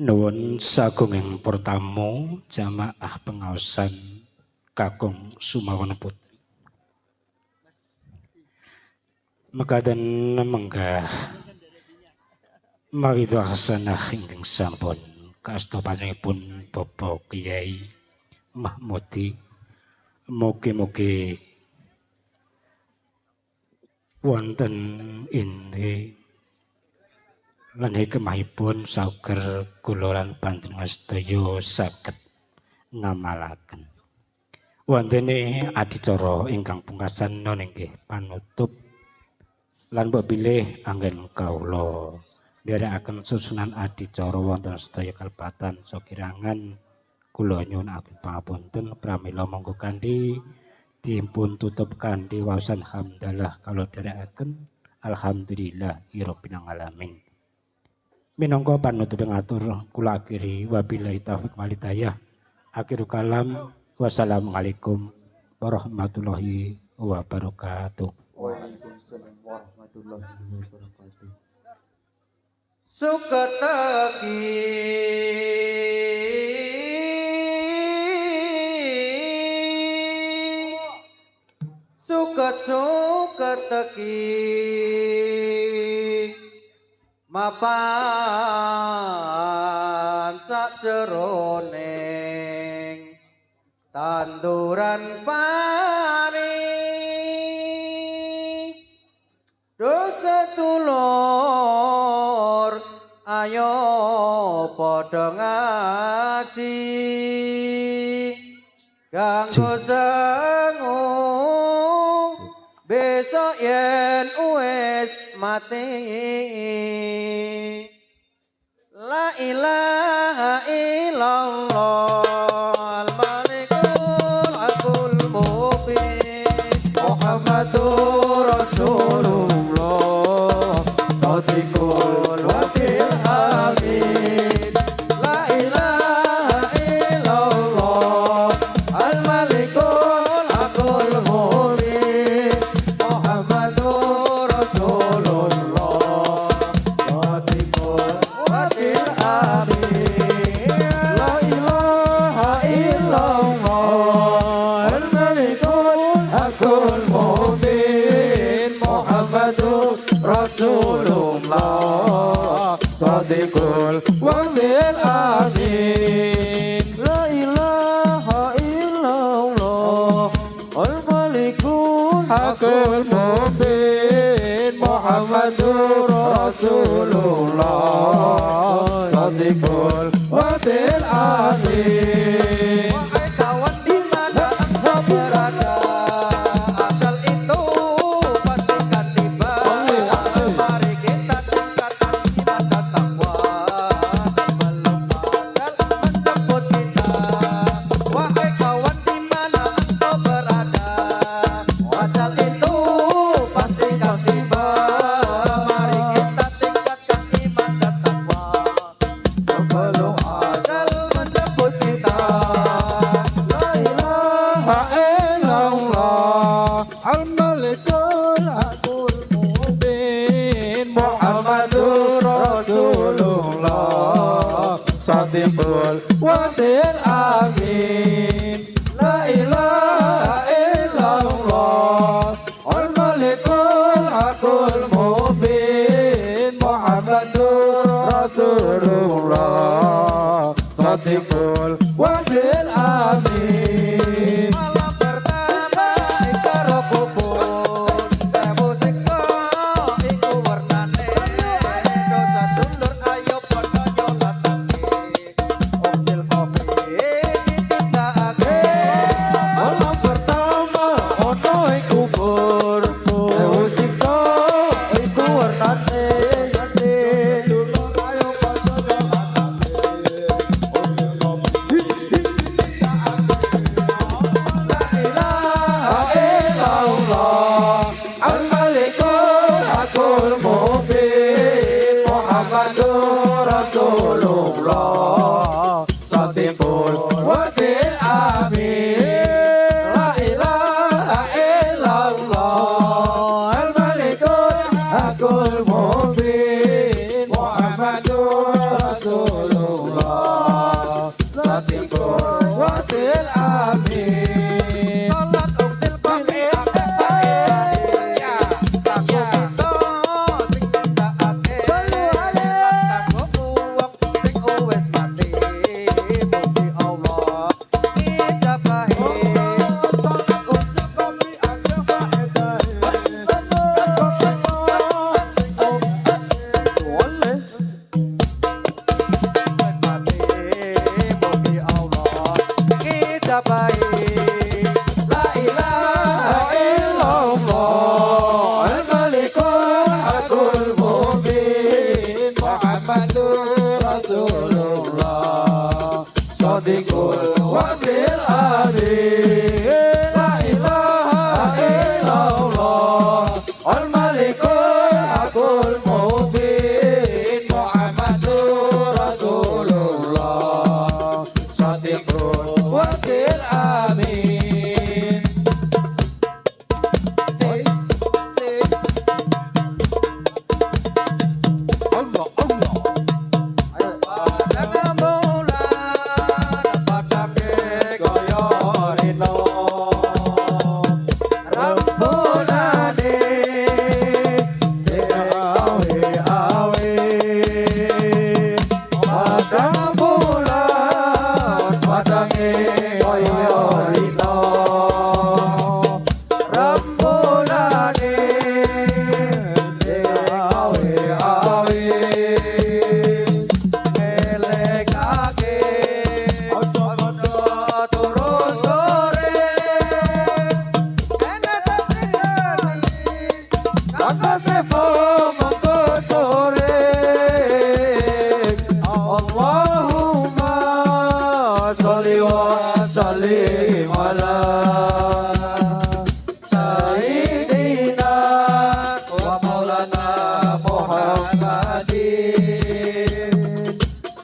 Nuwun sagunging pertamu jamaah pengaosan kakung Sumawana Putri. Mekaten menggah mawida hasanah ingkang sampun kasta panjenenganipun Bapak Kyai Mahmudi. Mugi-mugi wonten inggih lan hikmahipun sauger kula lan panjenengan sedaya saged ngamalaken. Wontene adicara ingkang pungkasan nggih panutup lan bilih anggen kawula nderekaken susunan adicara wonten sedaya kalebatan sakirangan kula nyuwunaken pangapunten pramila monggo kanthi dipun tutup kanthi waosan hamdalah kala nderekaken alhamdulillahirabbil alamin. Minangka panutup ngatur kula akhiri wabillahi taufik wal hidayah. Akhirul kalam wassalamualaikum warahmatullahi wabarakatuh. Waalaikumsalam warahmatullahi wabarakatuh. Sukataki sukataki mapan sajeroning tanduran pari dosa tulur ayo padha ngaji kanggo sengu besok yen wis mati. La ilaha illallah al-malikul aqul mubin Muhammadur Rasulullah sadiqul wakil amin. La ilaha illallah al-malikul aqul mubin Muhammadur Rasulullah sadiqul wakil amin. La ilaha illallah al-malikul aqul mubin Muhammadur Rasulullah sadiqul wakil amin. La ilaha illallah al-malikul aqul mubin Muhammadur Rasulullah sadiqul wakil amin. Wahai kawan di mana engkau berada, ajal itu pastikan tiba. Mari kita tingkatkan iman dan takwa sebelum ajal menjemput kita. Wahai kawan di mana engkau berada, ajal itu pastikan tiba. Mari kita tingkatkan iman dan takwa sebelum ajal menjemput kita. La ilaha illallah al-malikul aqul mubin Muhammadur Rasulullah sadiqul wakil amin. La ilaha illallah al-malikul aqul mubin Muhammadur Rasulullah sadiqul wakil amin. Malam pertama ikaro kubur sewu siksa iku warnane dosa dulur ayo padha nyolatake ucil kopi ditindakake. Malam pertama ono ing kubur sewu siksa iku warnane dulur ayo padha nyolatake ucil kopi ditindakake. La ilaha illallah al-malikul aqul mubin Muhammadur Rasulullah sadiqul wakil amin. La ilaha illallah al-malikul aqul mubin Muhammadur Rasulullah Muhammadur Rasulullah Shadiqul Wa'dil Amin La ilaha illallah Al-Malikul Hakul Mubin Muhammadur Rasulullah Shadiqul Wa'dil Amin Allah Allah Pada bulan pada kaya rino Rabbulane sing awe-awe Pada bulan padange kaya rino Rabbulane sing awe-awe Elekake ojo kono turu sore ene takdirani kata sefo monggo sore Allahumma sholli wa sallim ala sayyidina wa maulana Muhammadin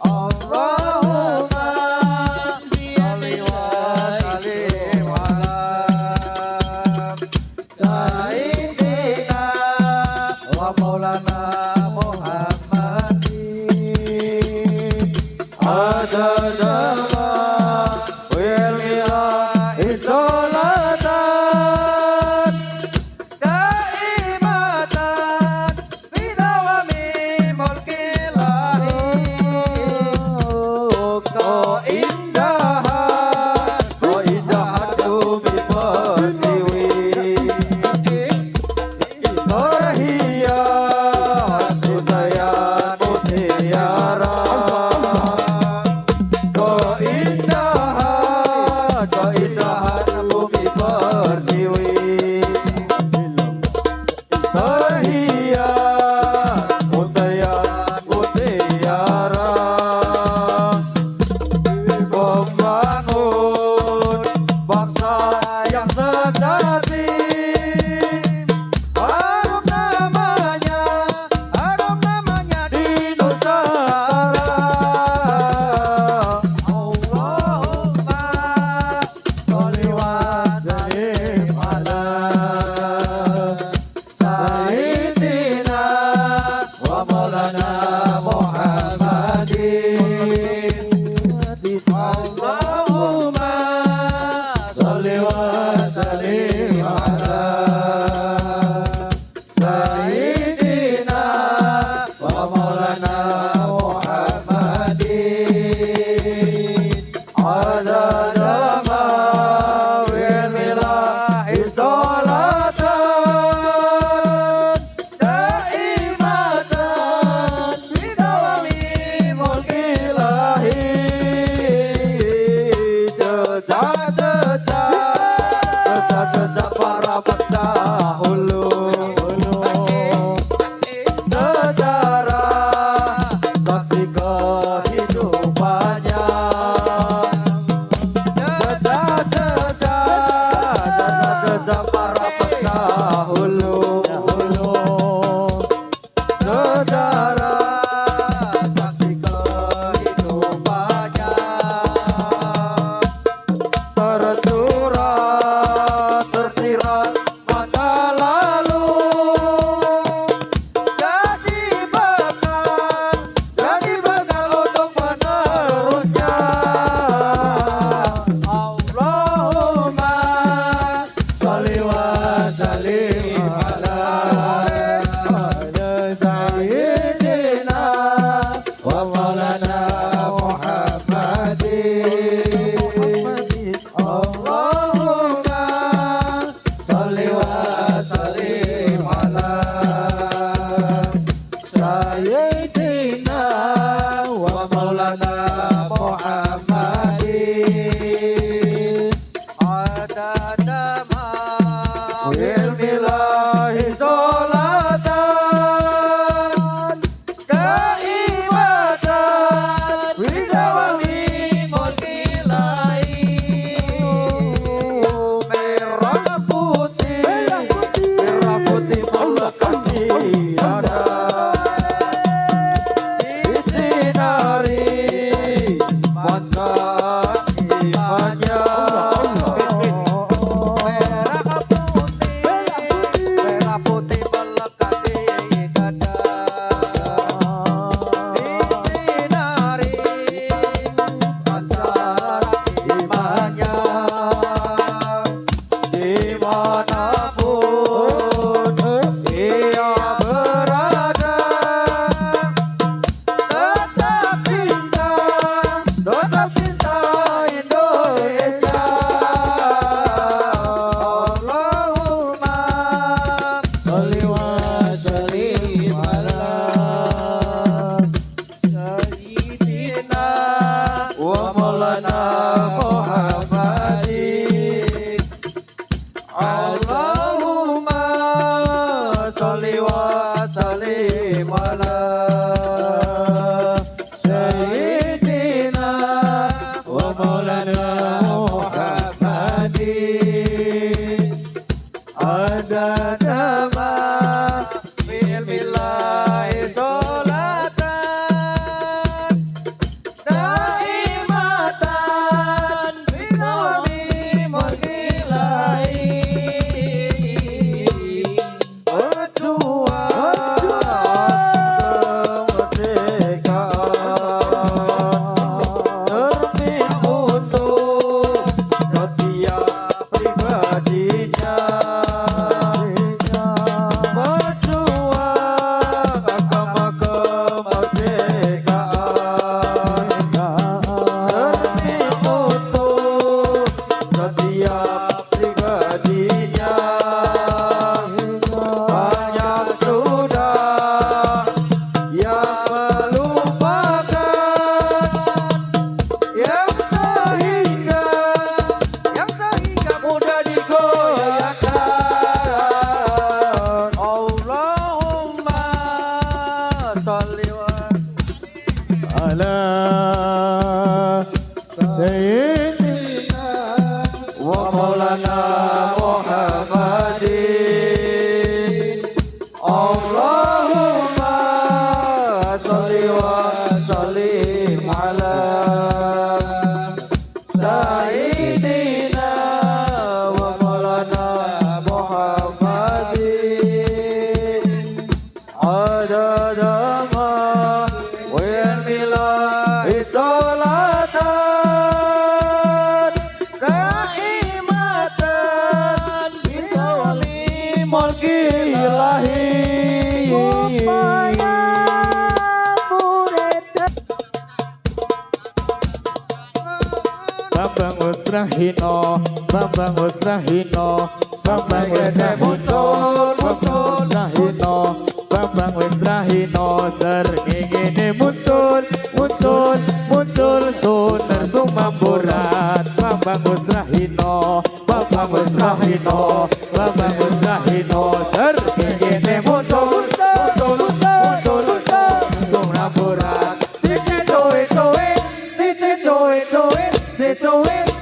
Allahumma sholli wa sallim ala sayyidina wa maulana Muhammadin adada ma wilahi sholatan daimatan bidawami mulkilahi kau indahan bumi pertiwi perhias budaya mutiara keindahan bumi pertiwi perhias mutiara membangun bangsa yang sejati harum namanya di Nusantara Allahumma sholli wa sallim ala sayyidina wa maulana Muhammadin Allahumma sholli wa sallim ala sayyidina wa maulana Muhammadin adada ma wilahi sholatan daimatan bidawami mulkilahi jejak para pendahulu sejarah saksi kehidupannya jejak para pendahulu sejarah saksi kehidupannya tersurat tersirat masa lalu jadi bekal untuk penerusnya Allahumma sholli wa sallim ala sayyidina wa maulana Muhammadin Allahumma sholli wa sallim ala sayyidina wa maulana Muhammadin adada ma ilmillahi sholatan daimatan salli wa على سيدنا ومولانا محمد اللهم صل وسلم على سيدنا ومولانا محمد عدد ما ويرمي صلاة دائمة بتولي ملك إلهي Bambang Usrahino, Bambang Usrahino, Bambang Usrahino, Bambang Usrahino, sering ini muncul suner sumamburat. Bambang Usrahino, Bambang Usrahino, Bambang Usrahino, sering ini muncul sumamburat.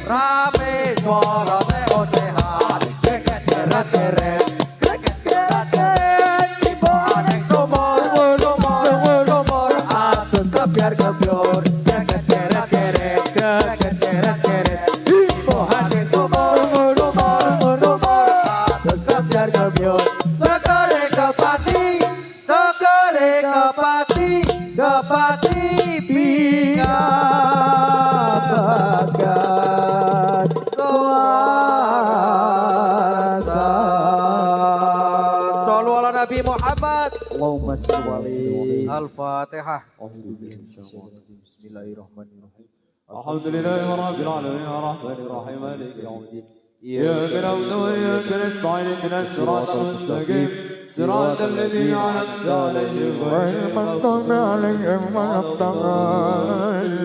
Rame suara ocehan, keret ibu anek sumur atus kebiar Keret, ibu hati sumur atus kebiar sekare kepati pingat bagas kuasa. Sallu ala Nabi Muhammad. Allahumma sholli Al-Fatihah. Bismillahirrahmanirrahim. الحمد لله رب العالمين الرحمن الرحيم مالك يوم الدين إياك نعبد وإياك نستعين اهدنا الصراط المستقيم صراط الذين أنعمت عليهم غير غير المغضوب عليهم ولا الضالين.